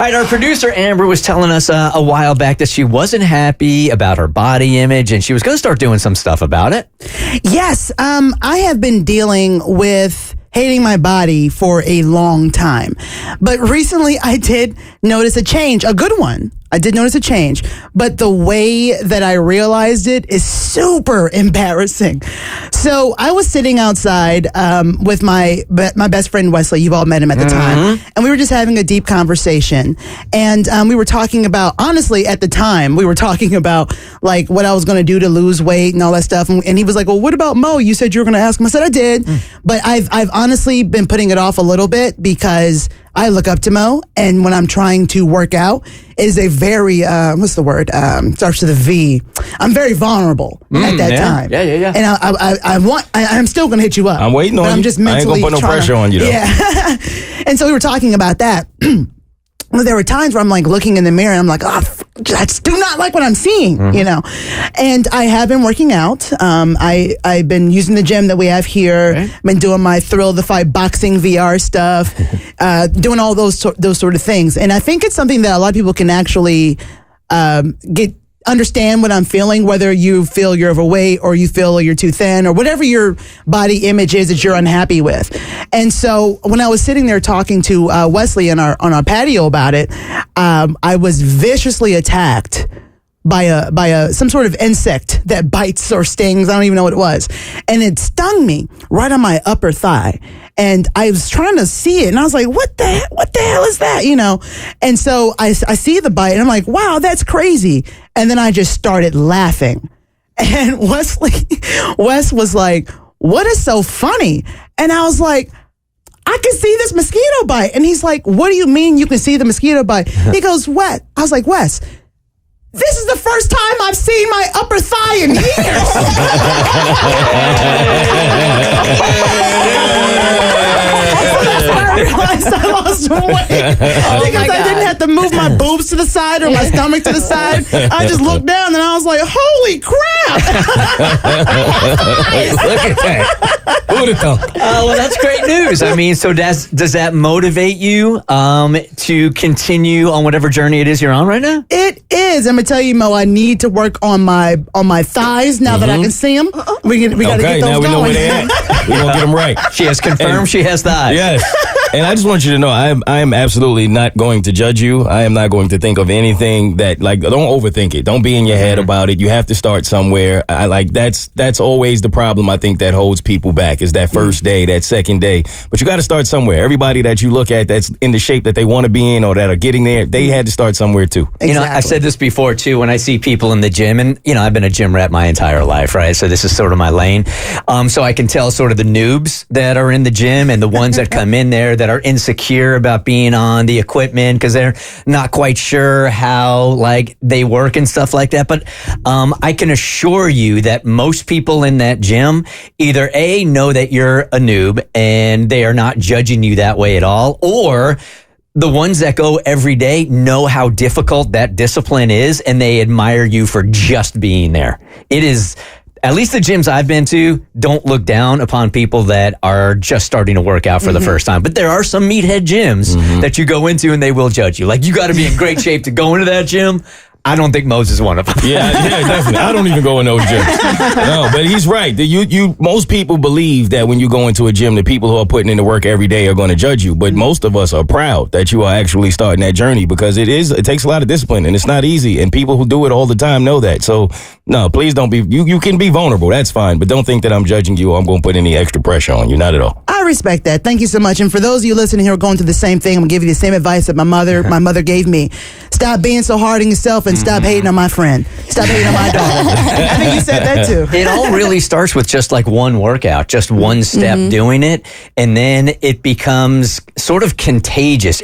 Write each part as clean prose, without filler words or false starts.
All right, our producer Amber was telling us a while back that she wasn't happy about her body image and she was going to start doing some stuff about it. Yes, I have been dealing with hating my body for a long time. But recently I did notice a change, a good one. I did notice a change, but the way that I realized it is super embarrassing. So I was sitting outside with my best friend Wesley. You've all met him at the time, and we were just having a deep conversation. And we were talking about, honestly, at the time, we were talking about like what I was going to do to lose weight and all that stuff. And he was like, "Well, what about Mo? You said you were going to ask him." I said, "I did," but I've honestly been putting it off a little bit because I look up to Mo, and when I'm trying to work out, it is a very, what's the word? Starts with a V. I'm very vulnerable at that time. Yeah. And I'm still going to hit you up. I'm waiting on you. I'm just mentally I ain't going to put no pressure on you, though. Yeah. And so we were talking about that. Well, there were times where I'm like looking in the mirror and I'm like, I do not like what I'm seeing, you know. And I have been working out. I've been using the gym that we have here. Okay. Been doing my Thrill the Fight boxing VR stuff, doing all those sort of things. And I think it's something that a lot of people can actually understand what I'm feeling, whether you feel you're overweight or you feel you're too thin or whatever your body image is that you're unhappy with. And so when I was sitting there talking to Wesley on our patio about it, I was viciously attacked by some sort of insect that bites or stings. I don't even know what it was. And it stung me right on my upper thigh. And I was trying to see it and I was like, what the hell is that? You know? And so I see the bite and I'm like, wow, that's crazy. And then I just started laughing. And Wes was like, what is so funny? And I was like, I can see this mosquito bite. And he's like, what do you mean you can see the mosquito bite? He goes, what? I was like, Wes, this is the first time I've seen my upper thigh in years. That's when I realized I lost weight. Because I didn't have to move my boobs to the side or my stomach to the side. I just looked down and I was like, holy crap. Look at that. Who would have thought? Well, that's great news. I mean, so does that motivate you to continue on whatever journey it is you're on right now? It is. I'm gonna tell you, Mo, I need to work on my thighs now that I can see them. We got to get those now going. we know where they're at. We're gonna get them right. She has confirmed she has thighs. Yes. And I just want you to know, I am absolutely not going to judge you. I am not going to think of anything that, like, don't overthink it. Don't be in your head about it. You have to start somewhere. That's always the problem, I think, that holds people back is that first day, that second day. But you got to start somewhere. Everybody that you look at that's in the shape that they want to be in or that are getting there, they had to start somewhere too. Exactly. You know, I've said this before too, when I see people in the gym, and, you know, I've been a gym rat my entire life, right? So this is sort of my lane. So I can tell sort of the noobs that are in the gym and the ones that come in there that are insecure about being on the equipment because they're not quite sure how like they work and stuff like that. But I can assure you that most people in that gym either A, know that you're a noob and they are not judging you that way at all, or the ones that go every day know how difficult that discipline is and they admire you for just being there. It is, at least the gyms I've been to don't look down upon people that are just starting to work out for the first time. But there are some meathead gyms that you go into and they will judge you. Like, you got to be in great shape to go into that gym. I don't think Moses is one of them. Yeah, definitely. I don't even go in those gyms. No, but he's right. Most people believe that when you go into a gym, the people who are putting in the work every day are going to judge you. But most of us are proud that you are actually starting that journey because it takes a lot of discipline and it's not easy. And people who do it all the time know that. So, no, please don't be, you can be vulnerable. That's fine. But don't think that I'm judging you or I'm going to put any extra pressure on you. Not at all. I respect that. Thank you so much. And for those of you listening who are going through the same thing, I'm going to give you the same advice that my mother gave me. Stop being so hard on yourself and stop hating on my friend. Stop hating on my daughter. I think you said that too. It all really starts with just like one workout, just one step doing it. And then it becomes sort of contagious.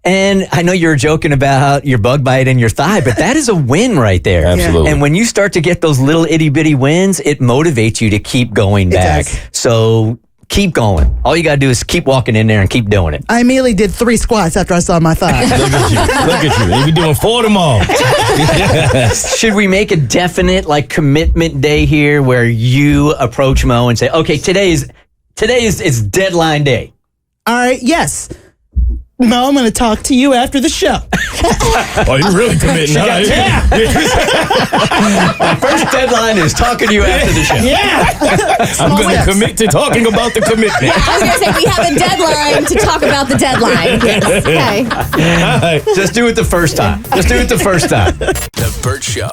And I know you're joking about your bug bite in your thigh, but that is a win right there. Absolutely. And when you start to get those little itty bitty wins, it motivates you to keep going back. So keep going. All you got to do is keep walking in there and keep doing it. I immediately did 3 squats after I saw my thigh. Look at you. You'll be doing 4 tomorrow. Should we make a definite like commitment day here where you approach Mo and say, okay, today is deadline day? All right. Yes. No, I'm going to talk to you after the show. Oh, you really committing, huh? My first deadline is talking to you after the show. Yeah. I'm going to commit to talking about the commitment. I was going to say, we have a deadline to talk about the deadline. Yes. Okay. All right. Just do it the first time. Just do it the first time. The Bert Show.